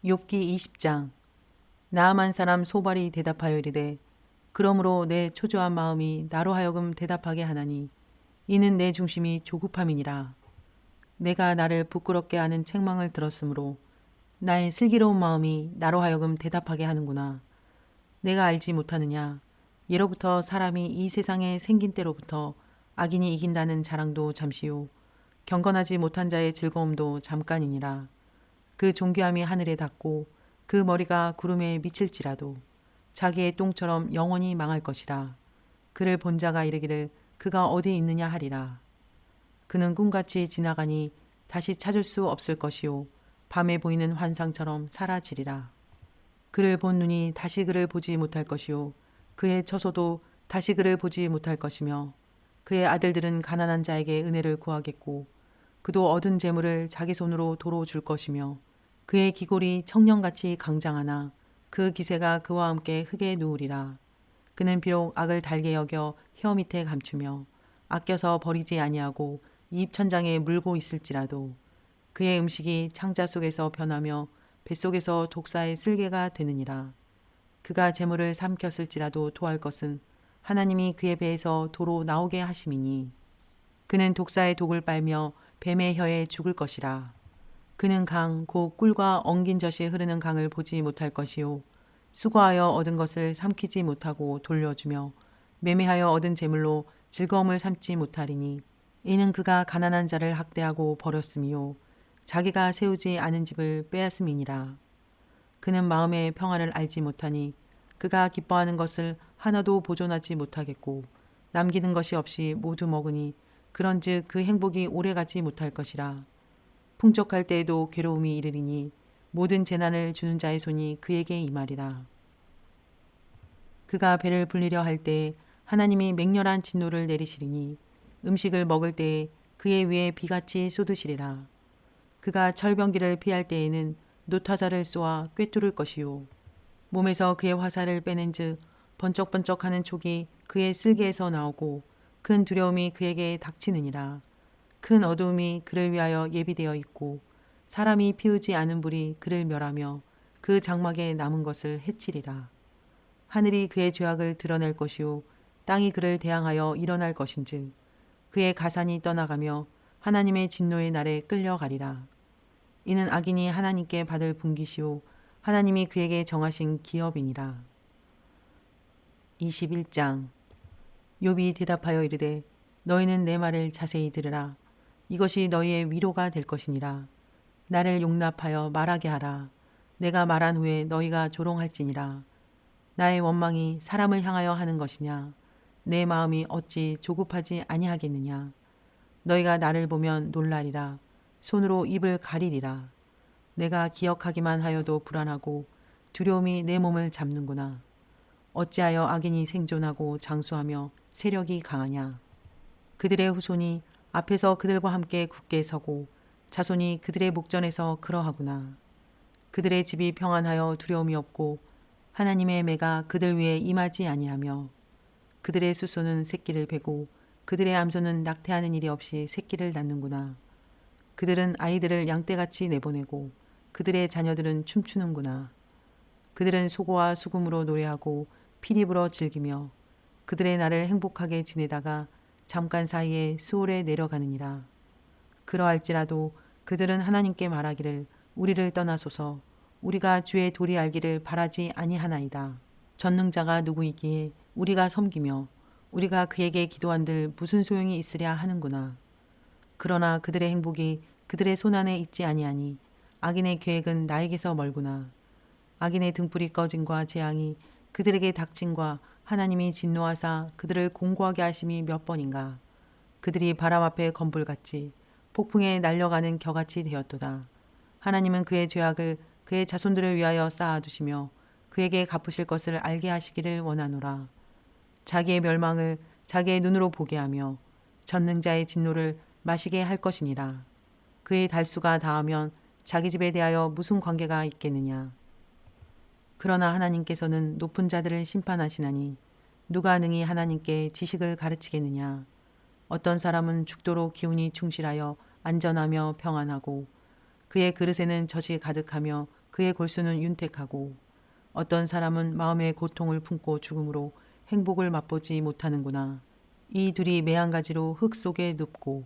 욥기 20장. 나아만 사람 소발이 대답하여 이르되 그러므로 내 초조한 마음이 나로 하여금 대답하게 하나니 이는 내 중심이 조급함이니라. 내가 나를 부끄럽게 하는 책망을 들었으므로 나의 슬기로운 마음이 나로 하여금 대답하게 하는구나. 내가 알지 못하느냐. 예로부터 사람이 이 세상에 생긴 때로부터 악인이 이긴다는 자랑도 잠시요 경건하지 못한 자의 즐거움도 잠깐이니라. 그 존귀함이 하늘에 닿고 그 머리가 구름에 미칠지라도 자기의 똥처럼 영원히 망할 것이라. 그를 본 자가 이르기를 그가 어디 있느냐 하리라. 그는 꿈같이 지나가니 다시 찾을 수 없을 것이요 밤에 보이는 환상처럼 사라지리라. 그를 본 눈이 다시 그를 보지 못할 것이요 그의 처소도 다시 그를 보지 못할 것이며 그의 아들들은 가난한 자에게 은혜를 구하겠고 그도 얻은 재물을 자기 손으로 도로 줄 것이며 그의 기골이 청년같이 강장하나 그 기세가 그와 함께 흙에 누우리라. 그는 비록 악을 달게 여겨 혀 밑에 감추며 아껴서 버리지 아니하고 입 천장에 물고 있을지라도 그의 음식이 창자 속에서 변하며 뱃속에서 독사의 쓸개가 되느니라. 그가 재물을 삼켰을지라도 토할 것은 하나님이 그의 배에서 도로 나오게 하심이니 그는 독사의 독을 빨며 뱀의 혀에 죽을 것이라. 그는 강, 곧 꿀과 엉긴 젖이 흐르는 강을 보지 못할 것이요 수고하여 얻은 것을 삼키지 못하고 돌려주며 매매하여 얻은 재물로 즐거움을 삼지 못하리니 이는 그가 가난한 자를 학대하고 버렸음이요 자기가 세우지 않은 집을 빼앗음이니라. 그는 마음의 평안을 알지 못하니 그가 기뻐하는 것을 하나도 보존하지 못하겠고 남기는 것이 없이 모두 먹으니 그런즉 그 행복이 오래가지 못할 것이라. 풍족할 때에도 괴로움이 이르리니 모든 재난을 주는 자의 손이 그에게 임하리라. 그가 배를 불리려 할 때에 하나님이 맹렬한 진노를 내리시리니 음식을 먹을 때에 그의 위에 비같이 쏟으시리라. 그가 철병기를 피할 때에는 노타자를 쏘아 꿰뚫을 것이요 몸에서 그의 화살을 빼낸즉 번쩍번쩍하는 촉이 그의 쓸개에서 나오고 큰 두려움이 그에게 닥치느니라. 큰 어두움이 그를 위하여 예비되어 있고 사람이 피우지 않은 불이 그를 멸하며 그 장막에 남은 것을 해치리라. 하늘이 그의 죄악을 드러낼 것이요 땅이 그를 대항하여 일어날 것인즉 그의 가산이 떠나가며 하나님의 진노의 날에 끌려가리라. 이는 악인이 하나님께 받을 분깃이요 하나님이 그에게 정하신 기업이니라. 21장. 욥이 대답하여 이르되 너희는 내 말을 자세히 들으라. 이것이 너희의 위로가 될 것이니라. 나를 용납하여 말하게 하라. 내가 말한 후에 너희가 조롱할지니라. 나의 원망이 사람을 향하여 하는 것이냐. 내 마음이 어찌 조급하지 아니하겠느냐. 너희가 나를 보면 놀라리라. 손으로 입을 가리리라. 내가 기억하기만 하여도 불안하고 두려움이 내 몸을 잡는구나. 어찌하여 악인이 생존하고 장수하며 세력이 강하냐. 그들의 후손이 앞에서 그들과 함께 굳게 서고 자손이 그들의 목전에서 그러하구나. 그들의 집이 평안하여 두려움이 없고 하나님의 매가 그들 위에 임하지 아니하며 그들의 수소는 새끼를 베고 그들의 암소는 낙태하는 일이 없이 새끼를 낳는구나. 그들은 아이들을 양떼같이 내보내고 그들의 자녀들은 춤추는구나. 그들은 소고와 수금으로 노래하고 피리 불어 즐기며 그들의 날을 행복하게 지내다가 잠깐 사이에 수월에 내려가느니라. 그러할지라도 그들은 하나님께 말하기를 우리를 떠나소서. 우리가 주의 도리 알기를 바라지 아니하나이다. 전능자가 누구이기에 우리가 섬기며 우리가 그에게 기도한들 무슨 소용이 있으랴 하는구나. 그러나 그들의 행복이 그들의 손안에 있지 아니하니 악인의 계획은 나에게서 멀구나. 악인의 등불이 꺼짐과 재앙이 그들에게 닥침과 하나님이 진노하사 그들을 공고하게 하심이 몇 번인가. 그들이 바람 앞에 건불같이 폭풍에 날려가는 겨같이 되었도다. 하나님은 그의 죄악을 그의 자손들을 위하여 쌓아두시며 그에게 갚으실 것을 알게 하시기를 원하노라. 자기의 멸망을 자기의 눈으로 보게 하며 전능자의 진노를 마시게 할 것이니라. 그의 달수가 다하면 자기 집에 대하여 무슨 관계가 있겠느냐. 그러나 하나님께서는 높은 자들을 심판하시나니 누가 능히 하나님께 지식을 가르치겠느냐. 어떤 사람은 죽도록 기운이 충실하여 안전하며 평안하고 그의 그릇에는 젖이 가득하며 그의 골수는 윤택하고 어떤 사람은 마음의 고통을 품고 죽음으로 행복을 맛보지 못하는구나. 이 둘이 매한가지로 흙 속에 눕고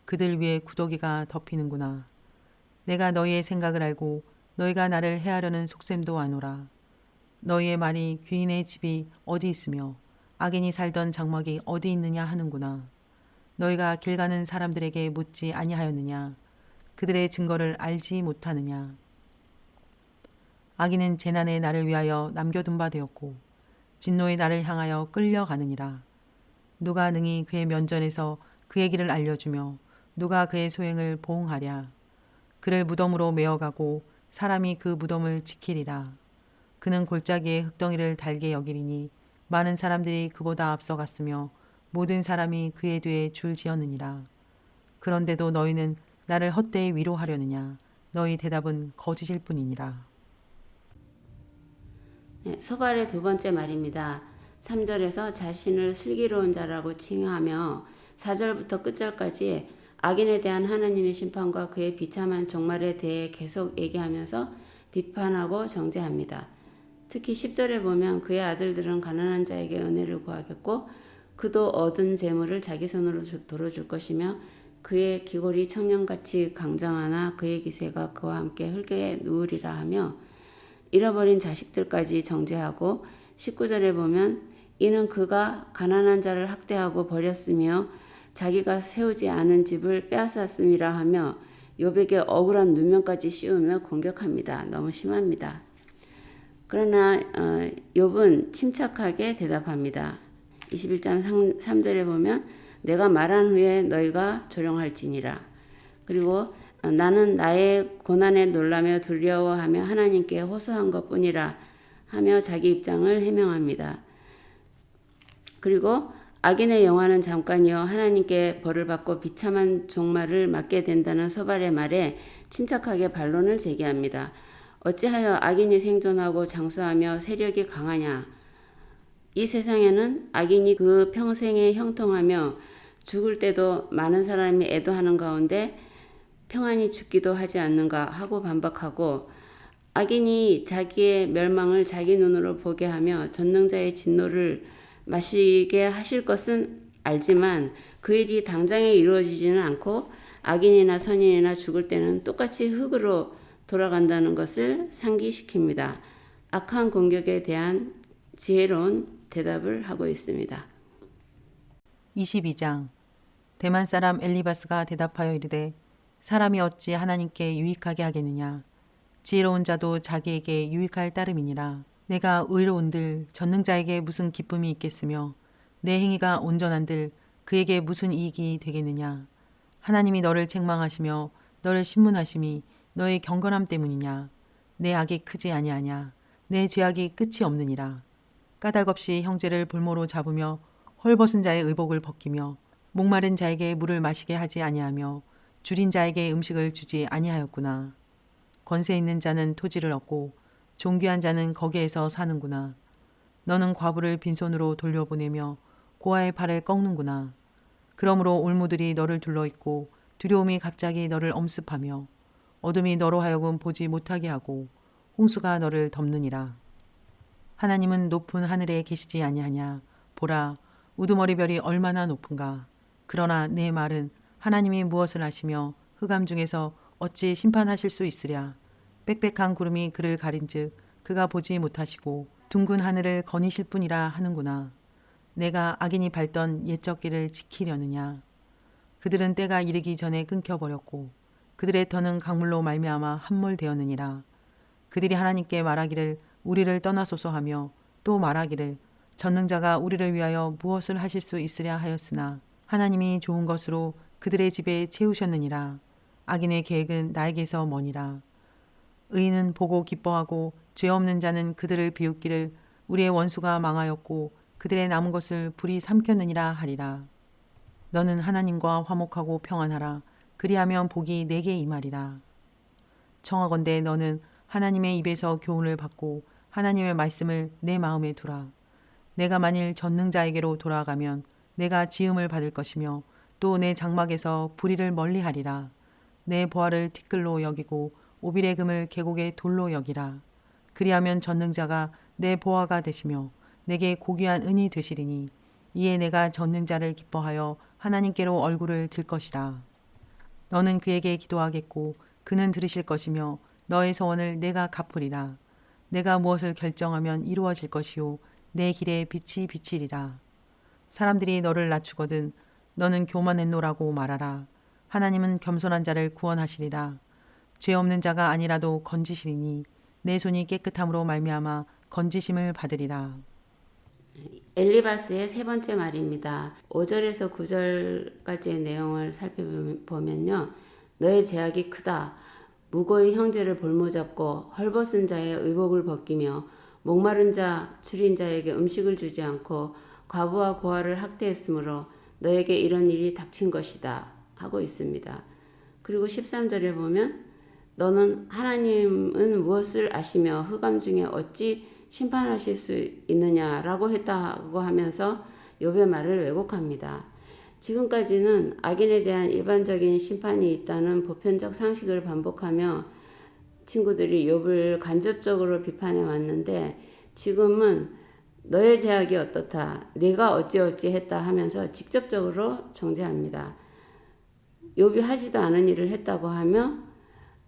그들 위에 구더기가 덮이는구나. 내가 너희의 생각을 알고 너희가 나를 해하려는 속셈도 아노라. 너희의 말이 귀인의 집이 어디 있으며 악인이 살던 장막이 어디 있느냐 하는구나. 너희가 길 가는 사람들에게 묻지 아니하였느냐. 그들의 증거를 알지 못하느냐. 악인은 재난에 나를 위하여 남겨둔 바 되었고 진노에 나를 향하여 끌려가느니라. 누가 능히 그의 면전에서 그의 길을 알려주며 누가 그의 소행을 보응하랴. 그를 무덤으로 메어가고 사람이 그 무덤을 지키리라. 그는 골짜기에 흙덩이를 달게 여기리니 많은 사람들이 그보다 앞서갔으며 모든 사람이 그의 뒤에 줄 지었느니라. 그런데도 너희는 나를 헛되이 위로하려느냐. 너희 대답은 거짓일 뿐이니라. 네, 소발의 두 번째 말입니다. 3절에서 자신을 슬기로운 자라고 칭하며 4절부터 끝절까지 악인에 대한 하나님의 심판과 그의 비참한 종말에 대해 계속 얘기하면서 비판하고 정죄합니다. 특히 10절에 보면 그의 아들들은 가난한 자에게 은혜를 구하겠고 그도 얻은 재물을 자기 손으로 돌어줄 것이며 그의 기골이 청년같이 강장하나 그의 기세가 그와 함께 흙에 누우리라 하며 잃어버린 자식들까지 정죄하고 19절에 보면 이는 그가 가난한 자를 학대하고 버렸으며 자기가 세우지 않은 집을 빼앗았음이라 하며 욥에게 억울한 누명까지 씌우며 공격합니다. 너무 심합니다. 그러나 욥은 침착하게 대답합니다. 21장 3절에 보면 내가 말한 후에 너희가 조용할지니라. 그리고 나는 나의 고난에 놀라며 두려워하며 하나님께 호소한 것뿐이라 하며 자기 입장을 해명합니다. 그리고 악인의 영화는 잠깐이요 하나님께 벌을 받고 비참한 종말을 맞게 된다는 소발의 말에 침착하게 반론을 제기합니다. 어찌하여 악인이 생존하고 장수하며 세력이 강하냐? 이 세상에는 악인이 그 평생에 형통하며 죽을 때도 많은 사람이 애도하는 가운데 평안히 죽기도 하지 않는가 하고 반박하고 악인이 자기의 멸망을 자기 눈으로 보게 하며 전능자의 진노를 마시게 하실 것은 알지만 그 일이 당장에 이루어지지는 않고 악인이나 선인이나 죽을 때는 똑같이 흙으로 돌아간다는 것을 상기시킵니다. 악한 공격에 대한 지혜로운 대답을 하고 있습니다. 22장 대만 사람 엘리바스가 대답하여 이르되 사람이 어찌 하나님께 유익하게 하겠느냐. 지혜로운 자도 자기에게 유익할 따름이니라. 내가 의로운들 전능자에게 무슨 기쁨이 있겠으며 내 행위가 온전한들 그에게 무슨 이익이 되겠느냐. 하나님이 너를 책망하시며 너를 신문하심이 너의 경건함 때문이냐. 내 악이 크지 아니하냐. 내 죄악이 끝이 없느니라. 까닭없이 형제를 볼모로 잡으며 헐벗은 자의 의복을 벗기며 목마른 자에게 물을 마시게 하지 아니하며 줄인 자에게 음식을 주지 아니하였구나. 권세 있는 자는 토지를 얻고 존귀한 자는 거기에서 사는구나. 너는 과부를 빈손으로 돌려보내며 고아의 팔을 꺾는구나. 그러므로 올무들이 너를 둘러있고 두려움이 갑자기 너를 엄습하며 어둠이 너로 하여금 보지 못하게 하고 홍수가 너를 덮느니라. 하나님은 높은 하늘에 계시지 아니하냐. 보라, 우두머리별이 얼마나 높은가. 그러나 내 말은 하나님이 무엇을 하시며 흑암 중에서 어찌 심판하실 수 있으랴. 빽빽한 구름이 그를 가린즉 그가 보지 못하시고 둥근 하늘을 거니실 뿐이라 하는구나. 내가 악인이 밟던 옛적 길을 지키려느냐. 그들은 때가 이르기 전에 끊겨버렸고 그들의 터는 강물로 말미암아 함몰되었느니라. 그들이 하나님께 말하기를 우리를 떠나소서 하며 또 말하기를 전능자가 우리를 위하여 무엇을 하실 수 있으랴 하였으나 하나님이 좋은 것으로 그들의 집에 채우셨느니라. 악인의 계획은 나에게서 머니라. 의인은 보고 기뻐하고 죄 없는 자는 그들을 비웃기를 우리의 원수가 망하였고 그들의 남은 것을 불이 삼켰느니라 하리라. 너는 하나님과 화목하고 평안하라. 그리하면 복이 내게 임하리라. 청하건대 너는 하나님의 입에서 교훈을 받고 하나님의 말씀을 내 마음에 두라. 내가 만일 전능자에게로 돌아가면 내가 지음을 받을 것이며 또 내 장막에서 불의를 멀리하리라. 내 보화를 티끌로 여기고 오빌의 금을 계곡의 돌로 여기라. 그리하면 전능자가 내 보화가 되시며 내게 고귀한 은이 되시리니 이에 내가 전능자를 기뻐하여 하나님께로 얼굴을 들 것이라. 너는 그에게 기도하겠고 그는 들으실 것이며 너의 소원을 내가 갚으리라. 내가 무엇을 결정하면 이루어질 것이요 내 길에 빛이 비치리라. 사람들이 너를 낮추거든 너는 교만했노라고 말하라. 하나님은 겸손한 자를 구원하시리라. 죄 없는 자가 아니라도 건지시리니 내 손이 깨끗함으로 말미암아 건지심을 받으리라. 엘리바스의 세 번째 말입니다. 5절에서 9절까지의 내용을 살펴보면요. 너의 제약이 크다. 무고의 형제를 볼모잡고 헐벗은 자의 의복을 벗기며 목마른 자, 줄인 자에게 음식을 주지 않고 과부와 고아를 학대했으므로 너에게 이런 일이 닥친 것이다 하고 있습니다. 그리고 13절에 보면 너는 하나님은 무엇을 아시며 흑암 중에 어찌 심판하실 수 있느냐라고 했다고 하면서 욥의 말을 왜곡합니다. 지금까지는 악인에 대한 일반적인 심판이 있다는 보편적 상식을 반복하며 친구들이 욥을 간접적으로 비판해 왔는데 지금은 너의 제약이 어떻다, 네가 어찌어찌 했다 하면서 직접적으로 정죄합니다. 욥이 하지도 않은 일을 했다고 하며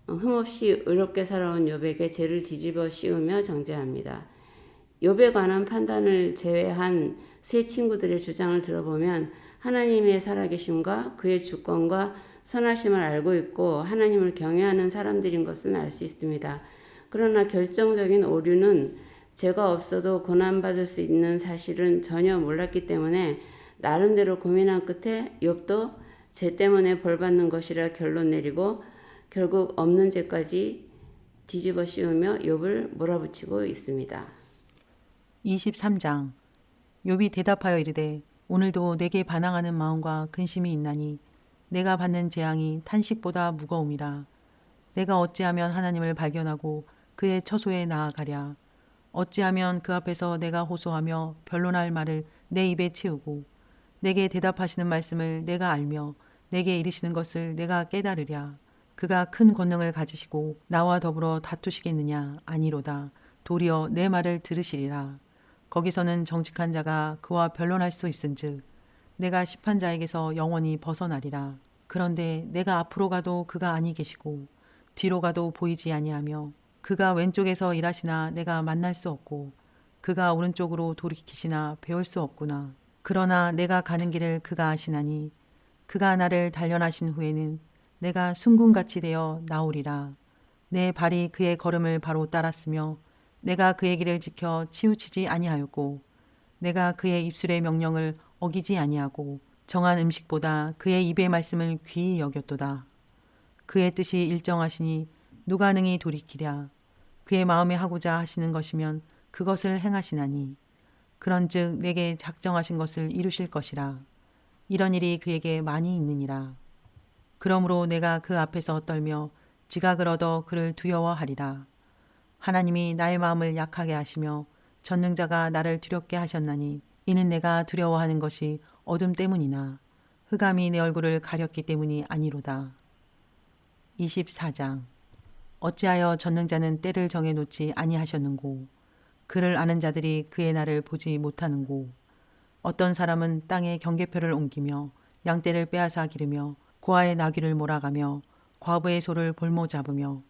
흠없이 의롭게 살아온 욥에게 죄를 뒤집어 씌우며 정죄합니다. 욥에 관한 판단을 제외한 세 친구들의 주장을 들어보면 하나님의 살아계심과 그의 주권과 선하심을 알고 있고 하나님을 경외하는 사람들인 것은 알 수 있습니다. 그러나 결정적인 오류는 죄가 없어도 고난받을 수 있는 사실은 전혀 몰랐기 때문에 나름대로 고민한 끝에 욥도 죄 때문에 벌받는 것이라 결론 내리고 결국 없는 죄까지 뒤집어 씌우며 욥을 몰아붙이고 있습니다. 23장. 욥이 대답하여 이르되 오늘도 내게 반항하는 마음과 근심이 있나니 내가 받는 재앙이 탄식보다 무거움이라. 내가 어찌하면 하나님을 발견하고 그의 처소에 나아가랴. 어찌하면 그 앞에서 내가 호소하며 변론할 말을 내 입에 채우고 내게 대답하시는 말씀을 내가 알며 내게 이르시는 것을 내가 깨달으랴. 그가 큰 권능을 가지시고 나와 더불어 다투시겠느냐? 아니로다. 도리어 내 말을 들으시리라. 거기서는 정직한 자가 그와 변론할 수 있은즉 내가 심판 자에게서 영원히 벗어나리라. 그런데 내가 앞으로 가도 그가 아니 계시고 뒤로 가도 보이지 아니하며 그가 왼쪽에서 일하시나 내가 만날 수 없고 그가 오른쪽으로 돌이키시나 배울 수 없구나. 그러나 내가 가는 길을 그가 아시나니 그가 나를 단련하신 후에는 내가 순금같이 되어 나오리라. 내 발이 그의 걸음을 바로 따랐으며 내가 그의 길을 지켜 치우치지 아니하였고 내가 그의 입술의 명령을 어기지 아니하고 정한 음식보다 그의 입의 말씀을 귀히 여겼도다. 그의 뜻이 일정하시니 누가 능히 돌이키랴. 그의 마음에 하고자 하시는 것이면 그것을 행하시나니 그런즉 내게 작정하신 것을 이루실 것이라. 이런 일이 그에게 많이 있느니라. 그러므로 내가 그 앞에서 떨며 지각을 얻어 그를 두려워하리라. 하나님이 나의 마음을 약하게 하시며 전능자가 나를 두렵게 하셨나니 이는 내가 두려워하는 것이 어둠 때문이나 흑암이 내 얼굴을 가렸기 때문이 아니로다. 24장. 어찌하여 전능자는 때를 정해 놓지 아니하셨는고 그를 아는 자들이 그의 날을 보지 못하는고 어떤 사람은 땅에 경계표를 옮기며 양떼를 빼앗아 기르며 고아의 나귀를 몰아가며 과부의 소를 볼모 잡으며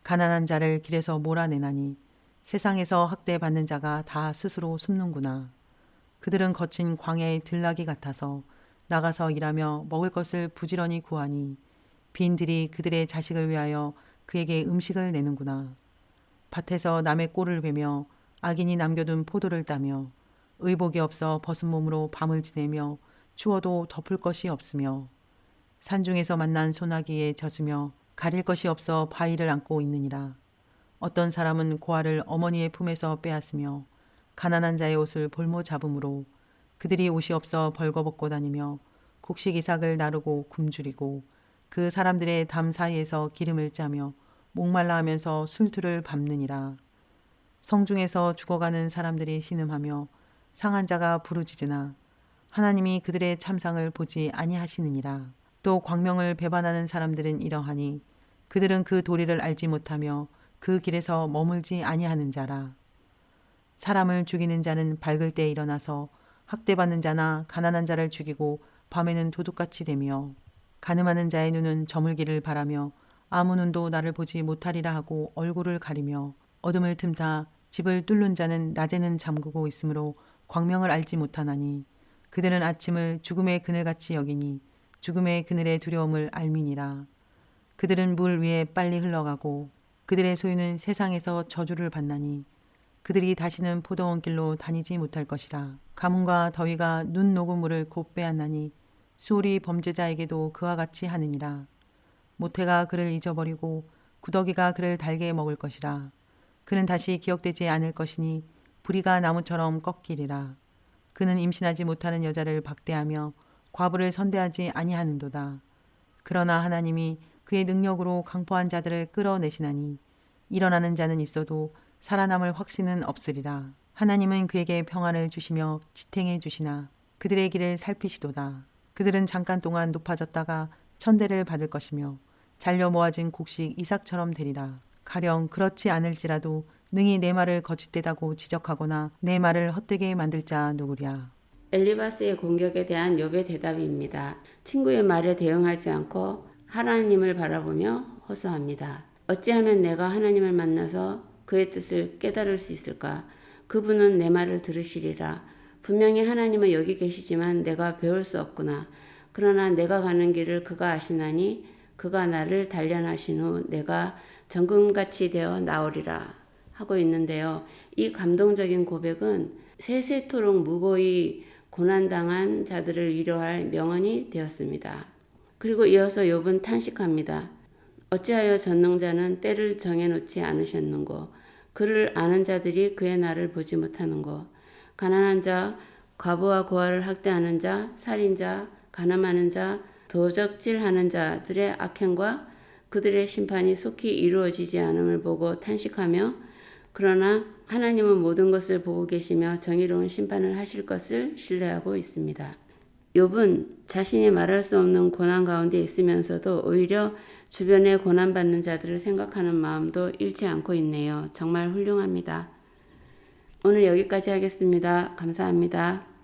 가난한 자를 길에서 몰아내나니 세상에서 학대받는 자가 다 스스로 숨는구나. 그들은 거친 광야의 들나귀 같아서 나가서 일하며 먹을 것을 부지런히 구하니 빈들이 그들의 자식을 위하여 그에게 음식을 내는구나. 밭에서 남의 꼴을 베며 악인이 남겨둔 포도를 따며 의복이 없어 벗은 몸으로 밤을 지내며 추워도 덮을 것이 없으며 산중에서 만난 소나기에 젖으며 가릴 것이 없어 바위를 안고 있느니라. 어떤 사람은 고아를 어머니의 품에서 빼앗으며 가난한 자의 옷을 볼모 잡음으로 그들이 옷이 없어 벌거벗고 다니며 곡식 이삭을 나르고 굶주리고 그 사람들의 담 사이에서 기름을 짜며 목말라 하면서 술투를 밟느니라. 성중에서 죽어가는 사람들이 신음하며 상한 자가 부르짖으나 하나님이 그들의 참상을 보지 아니하시느니라. 또 광명을 배반하는 사람들은 이러하니 그들은 그 도리를 알지 못하며 그 길에서 머물지 아니하는 자라. 사람을 죽이는 자는 밝을 때 일어나서 학대받는 자나 가난한 자를 죽이고 밤에는 도둑같이 되며 간음하는 자의 눈은 저물기를 바라며 아무 눈도 나를 보지 못하리라 하고 얼굴을 가리며 어둠을 틈타 집을 뚫는 자는 낮에는 잠그고 있으므로 광명을 알지 못하나니 그들은 아침을 죽음의 그늘같이 여기니 죽음의 그늘의 두려움을 알미니라. 그들은 물 위에 빨리 흘러가고 그들의 소유는 세상에서 저주를 받나니 그들이 다시는 포도원 길로 다니지 못할 것이라. 가뭄과 더위가 눈 녹은 물을 곧 빼앗나니 수월이 범죄자에게도 그와 같이 하느니라. 모태가 그를 잊어버리고 구더기가 그를 달게 먹을 것이라. 그는 다시 기억되지 않을 것이니 부리가 나무처럼 꺾이리라. 그는 임신하지 못하는 여자를 박대하며 과부를 선대하지 아니하는도다. 그러나 하나님이 그의 능력으로 강포한 자들을 끌어내시나니 일어나는 자는 있어도 살아남을 확신은 없으리라. 하나님은 그에게 평안을 주시며 지탱해 주시나 그들의 길을 살피시도다. 그들은 잠깐 동안 높아졌다가 천대를 받을 것이며 잘려 모아진 곡식 이삭처럼 되리라. 가령 그렇지 않을지라도 능히 내 말을 거짓되다고 지적하거나 내 말을 헛되게 만들 자 누구랴. 엘리바스의 공격에 대한 욥의 대답입니다. 친구의 말에 대응하지 않고 하나님을 바라보며 호소합니다. 어찌하면 내가 하나님을 만나서 그의 뜻을 깨달을 수 있을까? 그분은 내 말을 들으시리라. 분명히 하나님은 여기 계시지만 내가 배울 수 없구나. 그러나 내가 가는 길을 그가 아시나니 그가 나를 단련하신 후 내가 정금같이 되어 나오리라 하고 있는데요. 이 감동적인 고백은 세세토록 무고히 고난당한 자들을 위로할 명언이 되었습니다. 그리고 이어서 욥은 탄식합니다. 어찌하여 전능자는 때를 정해놓지 않으셨는고 그를 아는 자들이 그의 날을 보지 못하는고 가난한 자, 과부와 고아를 학대하는 자, 살인자, 가늠하는 자, 도적질하는 자들의 악행과 그들의 심판이 속히 이루어지지 않음을 보고 탄식하며 그러나 하나님은 모든 것을 보고 계시며 정의로운 심판을 하실 것을 신뢰하고 있습니다. 욥은 자신이 말할 수 없는 고난 가운데 있으면서도 오히려 주변에 고난받는 자들을 생각하는 마음도 잃지 않고 있네요. 정말 훌륭합니다. 오늘 여기까지 하겠습니다. 감사합니다.